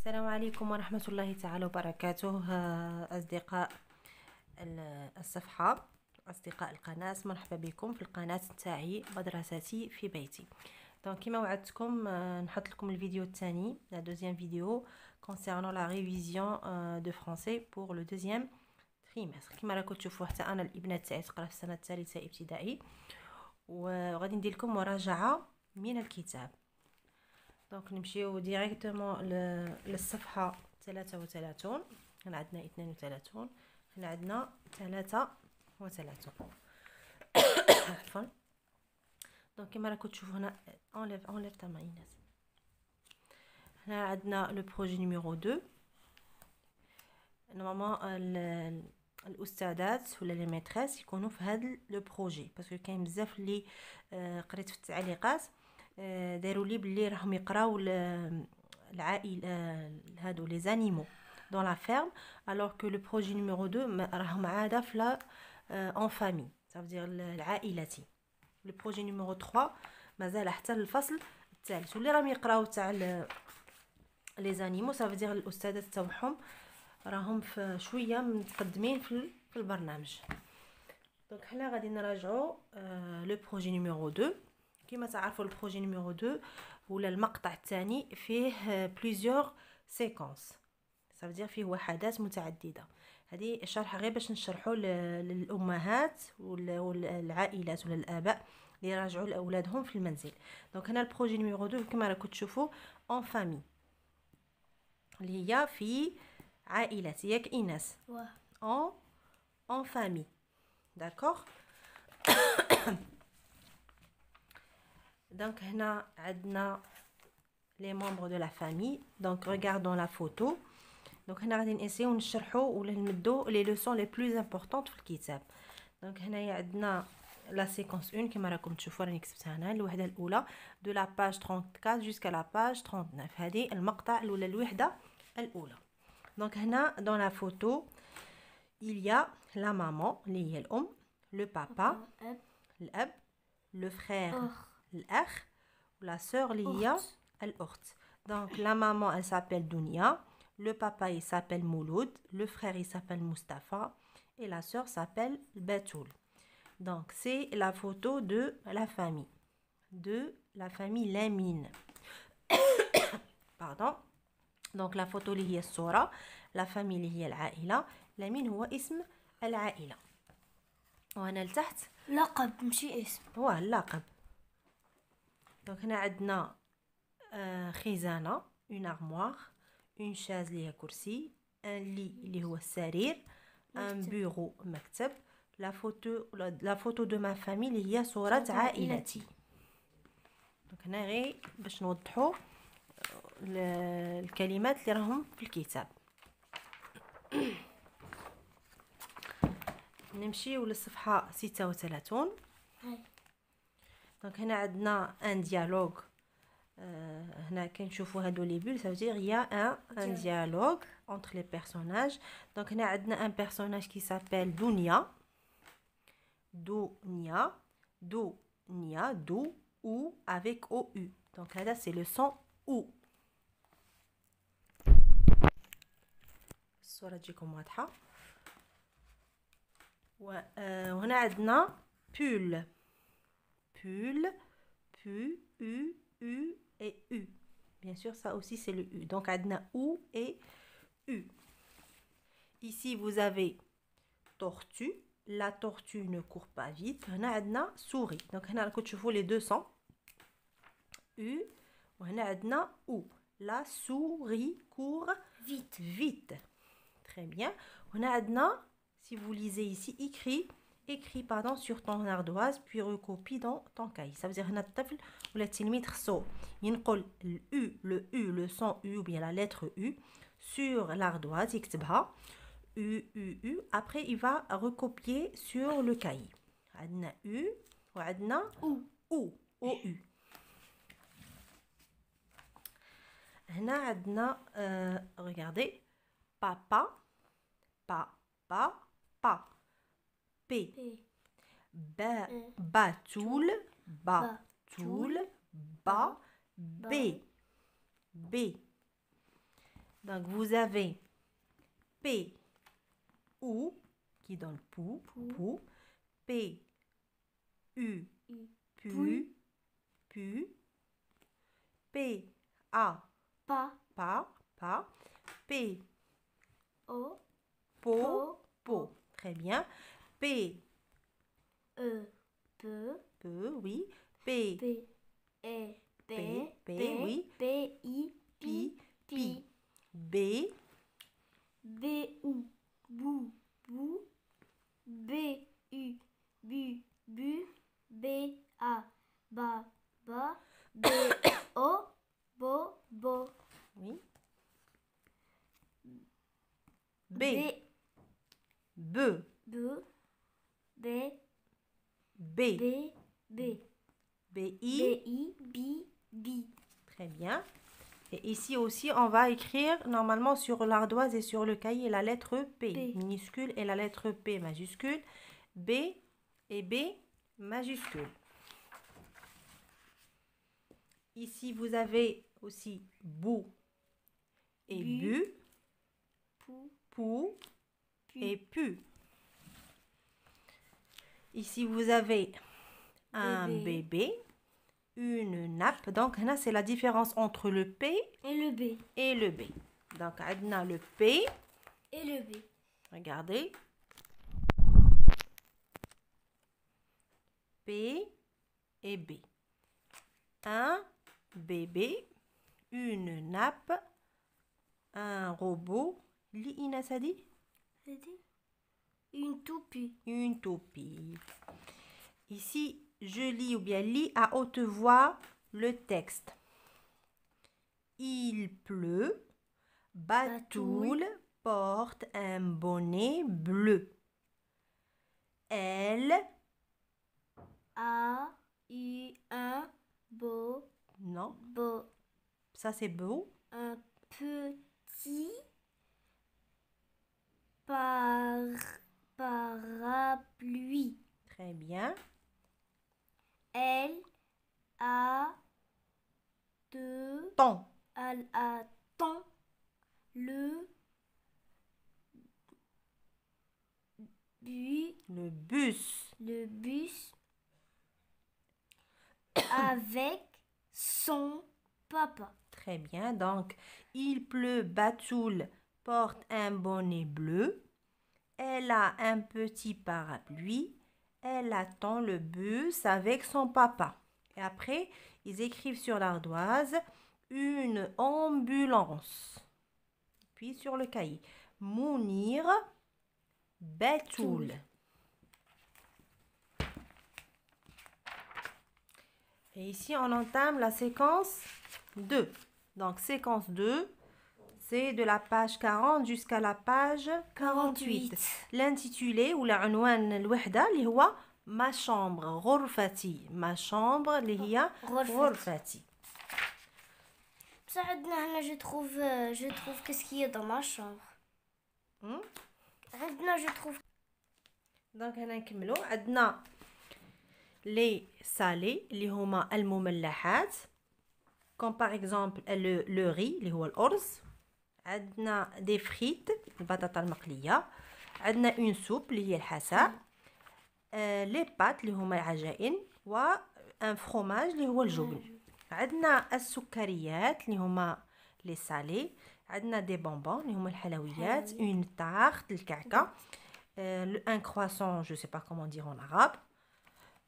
السلام عليكم ورحمة الله تعالى وبركاته. أصدقاء الصفحة، أصدقاء القناة، مرحبا بكم في القناة تاعي مدرستي في بيتي. دونك كما وعدتكم نحط لكم الفيديو الثاني، لا دوزيام فيديو concernant la révision de français pour le deuxième trimestre. كما راكم تشوفوا حتى انا الابنات تاعي تقرا في السنه الثالثه ابتدائي، وغادي ندير لكم مراجعه من الكتاب. دونك نمشيو ديريكتومون للصفحه 33. هنا عندنا 32، هنا عندنا 33. عفوا. دونك كما راكم تشوفوا هنا اونليف تاع ايناس. هنا عندنا لو بروجي نيميرو 2. نورمالمون الاستاذات ولا لي ميتريس يكونوا في هذا لو بروجي، باسكو كاين بزاف اللي قريت في التعليقات داروا لي بلي راهم يقراو العائله هادو لي زانيمو دون لا فيرم، alors que le projet numéro 2 راهم عاده في لا en famille، ça veut dire العائلتي. le projet numéro 3 مازال حتى الفصل الثالث، واللي راهم يقراو تاع لي زانيمو ça veut dire الاستاذات تاعهم راهم في شويه متقدمين في البرنامج. دونك حنا غادي نراجعوا لو بروجي نيميرو 2. كما تعرفوا البروجي نيميرو 2 ولا المقطع الثاني فيه بليزيور سيكونس، صافي فيه وحدات متعدده. هذه الشرح غير باش نشرحوا للامهات والعائلات ولا الاباء اللي يراجعوا لاولادهم في المنزل. دونك هنا البروجي نيميرو 2 كما راكم تشوفوا اون فامي، اللي هي في عائلتي، ياك ايناس؟ اون فامي، داكوغ. Donc هنا عندنا les membres de la famille. Donc regardons la photo. Donc هنا غادي نسيو نشرحوا ولا نمدوا les leçons les plus importantes في الكتاب. Donc هنايا عندنا la séquence 1 كما راكم تشوفوا راني كتبتها هنا، الوحده الاولى de la page 34 jusqu'à la page 39. هذه المقطع ولا الوحده الاولى. Donc هنا dans la photo il y a la maman اللي هي الام، le papa الاب، le frère الأخ، la sœur اللي هي الأخت. Donc la maman elle s'appelle Dounia, le papa il s'appelle Mouloud, le frère il s'appelle Mustafa et la sœur s'appelle Batoul. Donc c'est la photo de la famille Lamine. Pardon. Donc la photo اللي هي الصورة، la famille اللي هي العائلة، لامين هو اسم العائلة. وهنا لتحت لقب ماشي اسم، هو اللقب. دونك هنا عندنا خزانة، اون ارموار، اون شاز اللي هي كرسي، ان لي اللي هو السرير، ان بيرو مكتب، لا فوتو دو ما فامي اللي هي صورة عائلتي. دونك هنا غير باش نوضحوا الكلمات اللي راهم في الكتاب. نمشيو للصفحة 36. دونك هنا عندنا ان ديالوغ. هنا كنشوفوا هادو لي بول، ça veut dire il y a un dialogue entre les personnages. دونك هنا عندنا un personnage qui s'appelle Dounia. Dou ou avec OU. Donc هذا c'est le son OU. الصورة تجيكم واضحة. وهنا عندنا pull. U et U. Bien sûr, ça aussi c'est le U. Donc, عندنا OU et U. Ici, vous avez tortue. La tortue ne court pas vite. هنا عندنا souris. Donc, هنا راكم تشوفوا les deux sons. U. وهنا عندنا OU. La souris court vite. Très bien. وهنا عندنا, si vous lisez ici, écrit pardon sur ton ardoise puis recopie dans ton cahier. Ça veut dire هنا الطفل ولا التلميذ خصو ينقل le son U ou bien la lettre U sur l'ardoise يكتبها U. Après il va recopier sur le cahier. عندنا U وعندنا OU. هنا عندنا regardez papa P. Batoul. Donc, vous avez P, ou, qui donne pou, pou. P, U, pu, pu. P, A, Pas. pas. P, O. po, po. Très bien. P, Peu. oui. P, P. E. P. oui. P. I. Pi, Pi. B, B. U. Bou. Bou. B. U. Bu. Bu. B. A. Ba. Ba. B. O. Bo. Bo. oui. B, B. B, B. B. B, B. B. B, B. I. I. B. B. Très bien. Et ici aussi, on va écrire normalement sur l'ardoise et sur le cahier la lettre P, P. minuscule, et la lettre P majuscule. B et B majuscule. Ici, vous avez aussi bou et bu, Pou. pou Pu. et pu. Ici, vous avez un bébé, une nappe. Donc, là, c'est la différence entre le P Et le B. et le B. Donc, on a le P. Et le B. Regardez. P et B. Un bébé, une nappe, un robot. Li Ina Sadi? Une toupie. Une toupie. Ici, je lis ou bien lis à haute voix le texte. Il pleut. Batoul porte un bonnet bleu. Elle A. U. Un. Beau. non, Beau. ça c'est beau. Un petit. Parapluie. Très bien. Elle a de. Ton. Elle attend le Le bus. avec son papa. Très bien. Donc, il pleut. Batoul porte un bonnet bleu. Elle a un petit parapluie. Elle attend le bus avec son papa. Et après, ils écrivent sur l'ardoise une ambulance. Puis sur le cahier, Mounir, Batoul. Et ici, on entame la séquence 2. Donc, séquence 2, c'est de la page 40 jusqu'à la page 48. L'intitulé ou l'عنوان الوحدة اللي هو ma chambre, غرفتي. Ma chambre اللي هي غرفتي. ساعدنا هنا je trouve qu'est-ce qu'il y a dans ma chambre. عندنا je trouve. دونك هنا نكملوا. عندنا les salés اللي هما المملحات. Comme par exemple le riz اللي هو الأرز. عندنا des frites البطاطا المقلية. عندنا une soupe اللي هي الحساء. les pâtes اللي هما العجائن. و un fromage اللي هو الجبن. عندنا السكريات اللي هما les salés. عندنا des bonbons اللي هما الحلويات. une tarte الكعكة. un croissant, je sais pas comment dire en arabe.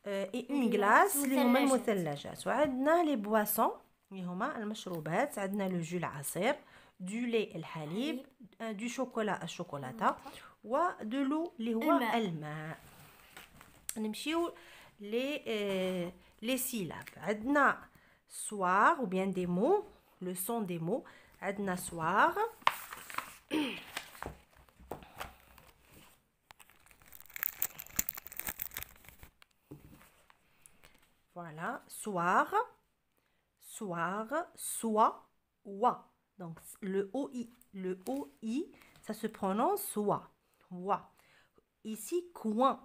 et une glace اللي هما المثلجات. وعندنا les boissons اللي هما المشروبات. عندنا le jus العصير. du lait الحليب. du chocolat الشوكولاتة. و de l'eau اللي هو الماء. نمشيو les syllabes. عندنا soir ou bien des mots, le son des mots. عندنا soir. Voilà, soir, soir, soit, wa. Donc le OI, ça se prononce soit, wa. Ici, coin,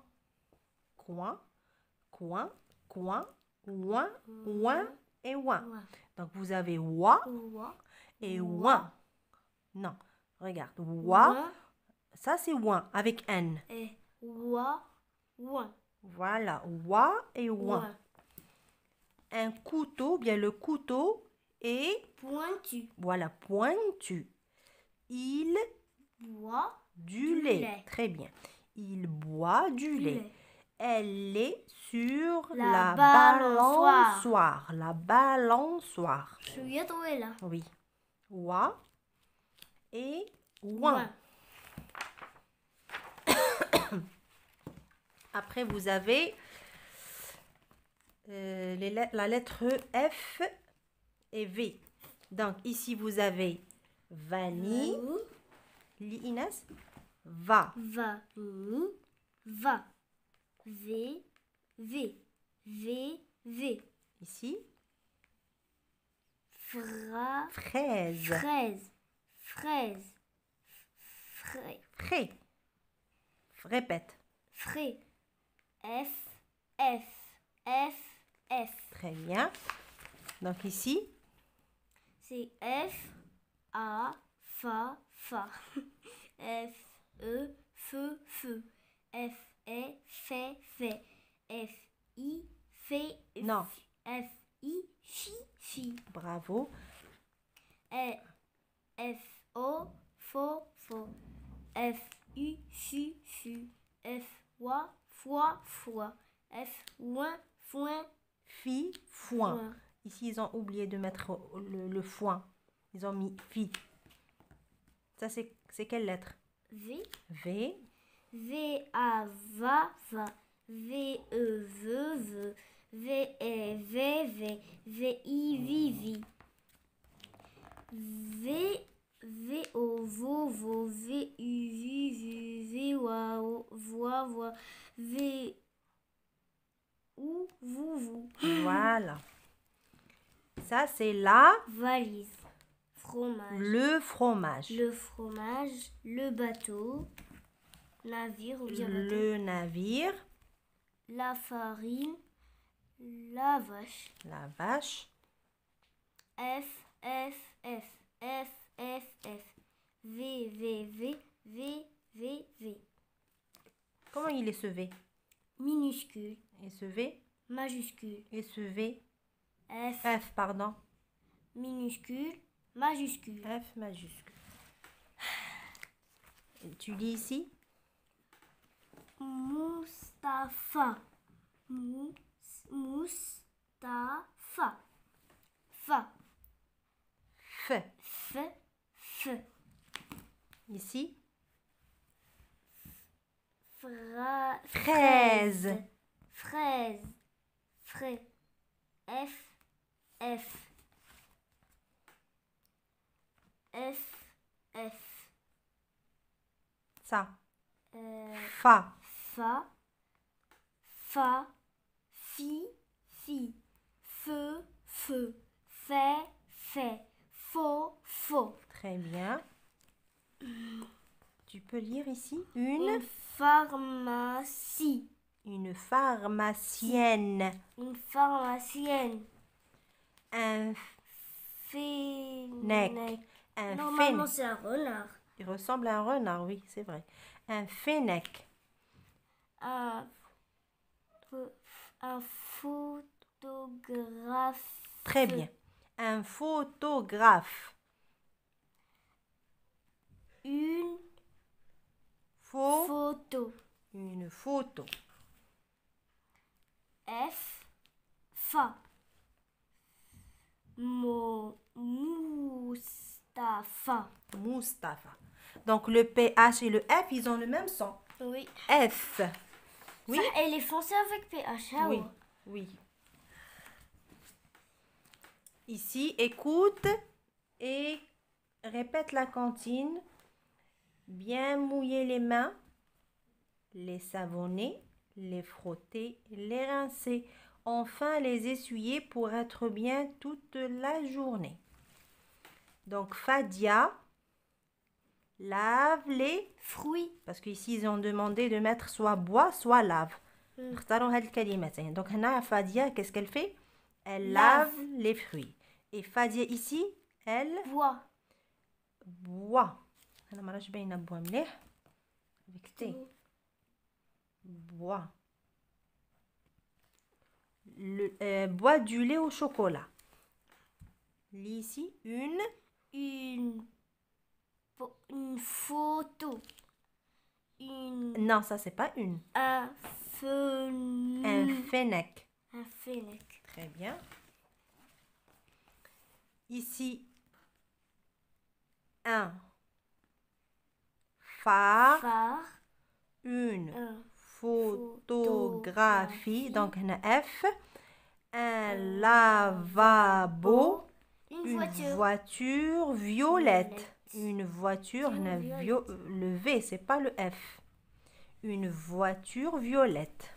coin, coin, coin, ouin, ouin et ouin. Donc vous avez wa et ouin, Non, regarde. Wa, Ouin. ça c'est ouin avec N. Et ouin. Ouin. Voilà, wa et ouin. Ouin. Un couteau, bien le couteau est, Pointu. voilà, pointu. Il Bois. du Du lait. lait. Très bien. Il boit du lait. lait. Elle est sur La la balançoire. balançoire. La balançoire. شوية طويلة. Oui. Wa et ouin. Après, vous avez la lettre F et V. Donc, ici, vous avez vanille. Li Inès. Va. Va. Ni. Va. V. V. V. V. Ici. Fra. Fraise. Fraise. Fraise. Frais. Frais. Répète. Frais. F. F. F. F. Très bien. Donc, ici. C'est F. A. Fa. Fa. F. E. Feu. Feu. F. E. Fait. Fait. F. I. Fait. Non. F. I. Fi. Fi. Bravo. E. F. O. Faux. Faux. F. U. Fu. Fu. F. Wa. Foi. Foi. F. Ouin. Foin. Fi, foin. Foin. Ici, ils ont oublié de mettre le foin. Ils ont mis fi. Ça, c'est quelle lettre? V. V. V. A. Va. Va. V. E. Ve. Ve. V. E. V. V. V. I. Vi. Vi. V. V. O. Vo. Vo. V. U. Vi. Vu. V. Wa. O. Voix. Voix. V. Ou. Vous. Vous. Voilà. Ça, c'est la, Valise. Fromage. le fromage. Le fromage. Le bateau. Navire ou bien bateau. Le navire. La farine. La vache. La vache. F, F, F, F, F, F. V, V, V, V, V, V. Comment il est ce V? Minuscule. Et ce V? Majuscule. Et ce V? F, F, pardon. minuscule. Majuscule. F majuscule. Et tu lis ici? Mustapha. Mustapha. Fa. F. F, F. Ici? Fraise. Fraise. Frais. F. F. F. F. Ça. Euh, Fa. Fa. Fa. Fi. Fi. Feu. Feu. Fait. Fait. Faux. Faux. Très bien. Tu peux lire ici? Une pharmacie. Une pharmacienne. Une pharmacienne. Un Fennec. Un Normalement, fennec. c'est un renard. Il ressemble à un renard, oui, c'est vrai. Un fennec. Un, un photographe. Très bien. Un photographe. Une Faux. photo. Une photo. F. Fa. Mustapha. Mustapha. Donc le PH et le F, ils ont le même son. Oui. F. Oui. Ça, elle est foncée avec PH. Ah Oui. ouais. Oui. Ici, écoute et répète la cantine. Bien mouiller les mains, les savonner, les frotter, les rincer. Enfin, les essuyer pour être bien toute la journée. Donc, Fadia lave les Fruits. parce qu'ici, ils ont demandé de mettre soit bois, soit lave. اختاروا هاد الكلمتين. Donc, هنا Fadia, qu'est-ce qu'elle fait? Elle Lave. lave les fruits. Et Fadia ici, elle Bois. bois. أنا ما راش باينة بوا مليح. avec T. Bois. Bois du lait au chocolat. Lis ici Une photo. Non, ça c'est pas une. Un Fennec. Un fennec. Très bien. Ici, un phare. Une photographie. Donc, on a F. Un lavabo. Une voiture violette. Une voiture, on a le V, c'est pas le F. Une voiture violette.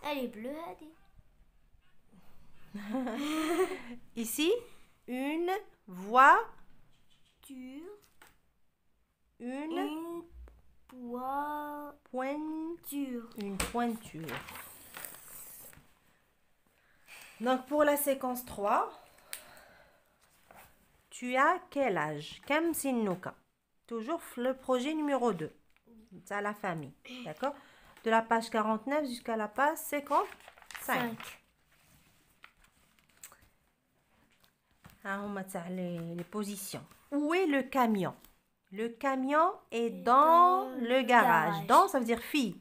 Elle est bleue, elle est. Ici, une voiture. Une pointure. Une pointure. Donc, pour la séquence 3, tu as quel âge? Kam sinnuka. Toujours le projet numéro 2. C'est à la famille. D'accord? De la page 49 jusqu'à la page 55. On va les positions. Où est le camion? Le camion est dans le garage. Dans, ça veut dire fille.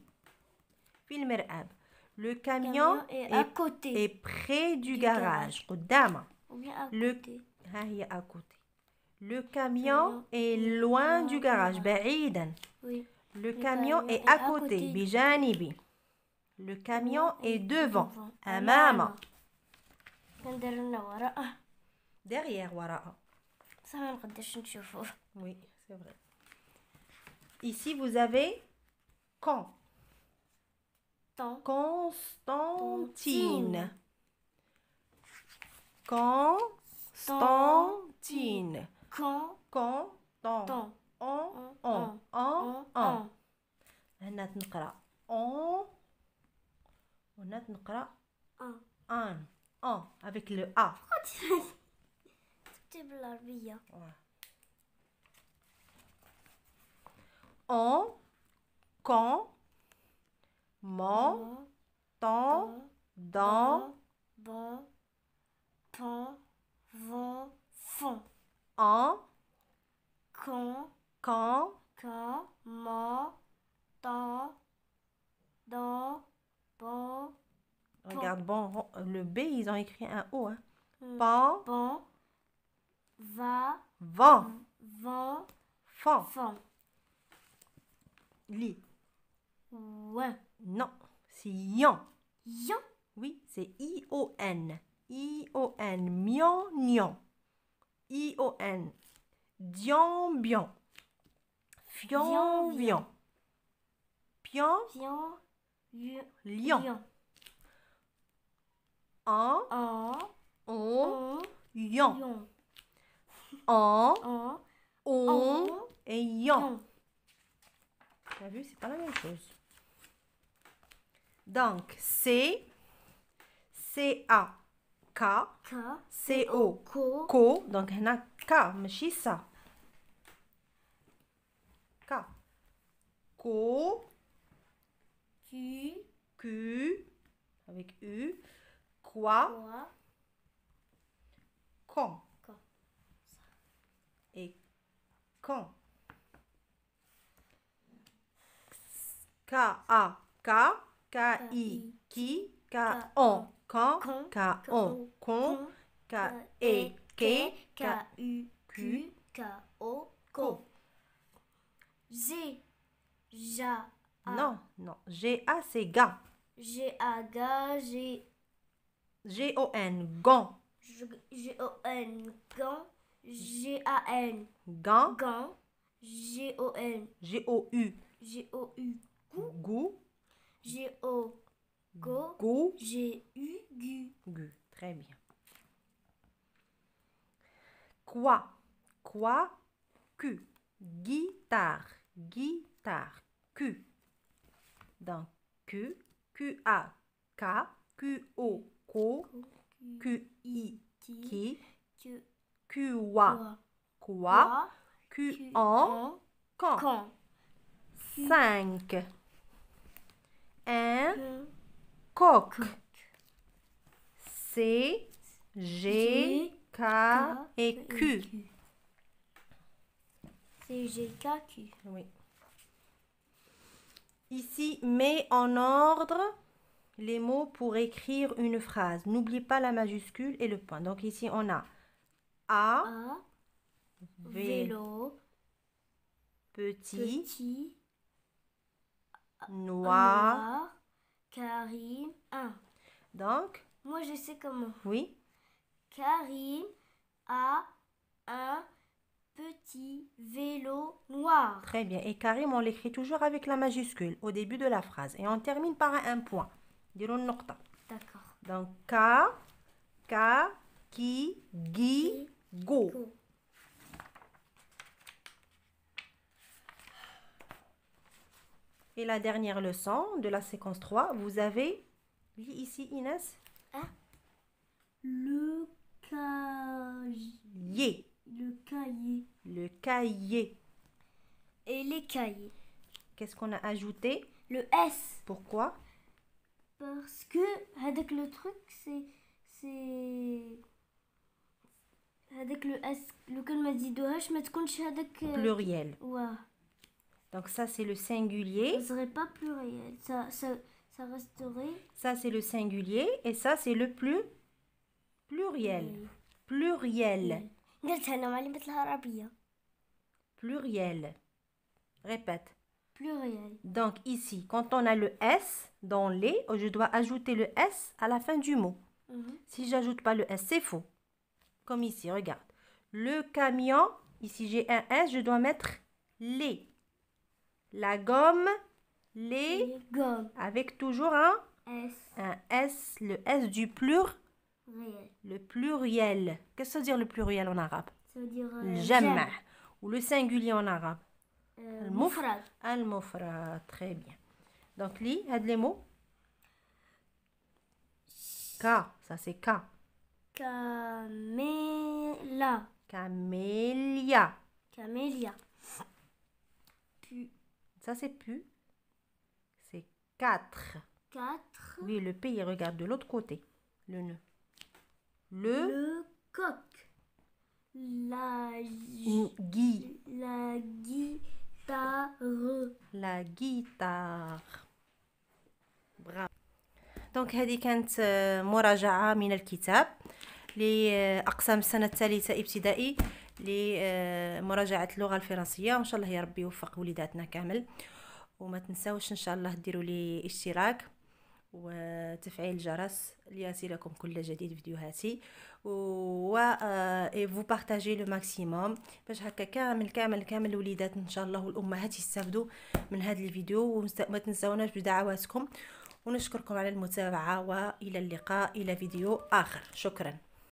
Le camion est près du garage. À côté. Le camion est loin du garage. Oui. Le camion est à côté. Bijanibi. Le camion est devant. Amama. Derrière, wara'a. Oui, c'est vrai. Ici, vous avez quand. Constantine. Constantine. Quand. هنا تنقرأ هنا تنقرأ avec le A. Quand, temps, dans, quand, regarde, bon, le B, ils ont écrit un O. Hein. Fan. Li. Non, c'est yon. Oui, c'est I-O-N. I-O-N. Mion, nion. I-O-N. Dion, bion. Fion, vion. Pion, lion. On, yon. On et yon. Tu as vu, c'est pas la même chose. Donc, C, C-A-K, C-O, ko. Donc, on a K, mais ça. K. Ko. Q. Avec U. Quoi. Quand. Et quand. K-A-K. K-I. Qui. K-on. Quand. K-on. Con. K-E. Ke. K-U. K-O. Ko. Ja. Non. G-A, c'est gars. G-A-G-A. G-O-N. Gant. G-O-N. Gant. G-A-N. Gant. G-O-N. G-O-U. G-O-U. Gou. G-O. Go. Gou. G-U. Gu. Très bien. Quoi. Q. Guitare. Q. Donc, Q. Q-A-K. Q-O. Ko. Q-I. Qui. Q-Wa. Quoi. Q en quand. Quand. 5. Un coq. C, G, K et Q. C, G, K, Q. Oui. Ici, mets en ordre les mots pour écrire une phrase. N'oublie pas la majuscule et le point. Donc ici, on a A, A, vélo, vélo, petit, petit, noir. noir, Karim, 1. Donc, Moi, je sais comment. oui, Karim a un petit vélo noir. très bien. Et Karim, on l'écrit toujours avec la majuscule au début de la phrase. Et on termine par un point. Dirons nokta. D'accord. Donc, K, ki, gi, go. Go. Et la dernière leçon de la séquence 3, vous avez, lis ici Inès, Le cahier. yé, Le cahier. le cahier. Et les cahiers. Qu'est-ce qu'on a ajouté? Le S. Pourquoi? Parce que avec le truc, c'est avec le S. Le كان ما تزيدوهاش ما تكونش هذاك Pluriel. Ouais. Donc ça, c'est le Ça singulier. serait pas pluriel. Ça resterait Ça, c'est le singulier. Et ça, c'est le pluriel. Pluriel. قلتها أنا معلمة العربية. Pluriel. Répète. Pluriel. Donc ici, quand on a le S dans les, je dois ajouter le S à la fin du mot. Si j'ajoute pas le S, c'est faux. Comme ici, regarde. Le camion, ici j'ai un S, je dois mettre les. La gomme, les, Les gommes. avec toujours S. un S, le S du plur, Réel. le pluriel. Qu'est-ce que ça veut dire le pluriel en arabe? Ça veut dire Le jama' ou le singulier en arabe. مفرد. Al-mufrad, très bien. Donc, lis, aide les mots. K, ça c'est K. Caméla. Camélia. Camélia. Ça c'est pu. C'est 4. 4. Oui, le P, il regarde de l'autre côté. Le nœud. Le Le coq. La gui. la guitare. La guitare. برافو. دونك هذه كانت مراجعة من الكتاب لأقسام السنة الثالثة ابتدائي لمراجعة اللغة الفرنسية. وإن شاء الله يا ربي يوفق وليداتنا كامل. وما تنساوش إن شاء الله ديروا لي اشتراك وتفعيل الجرس ليصلكم كل جديد فيديوهاتي و فو بارطاجي لو ماكسيموم باش هكا كامل الوليدات ان شاء الله والامهات يستافدوا من هذا الفيديو. وما تنساوناش بدعواتكم ونشكركم على المتابعة والى اللقاء الى فيديو اخر. شكرا.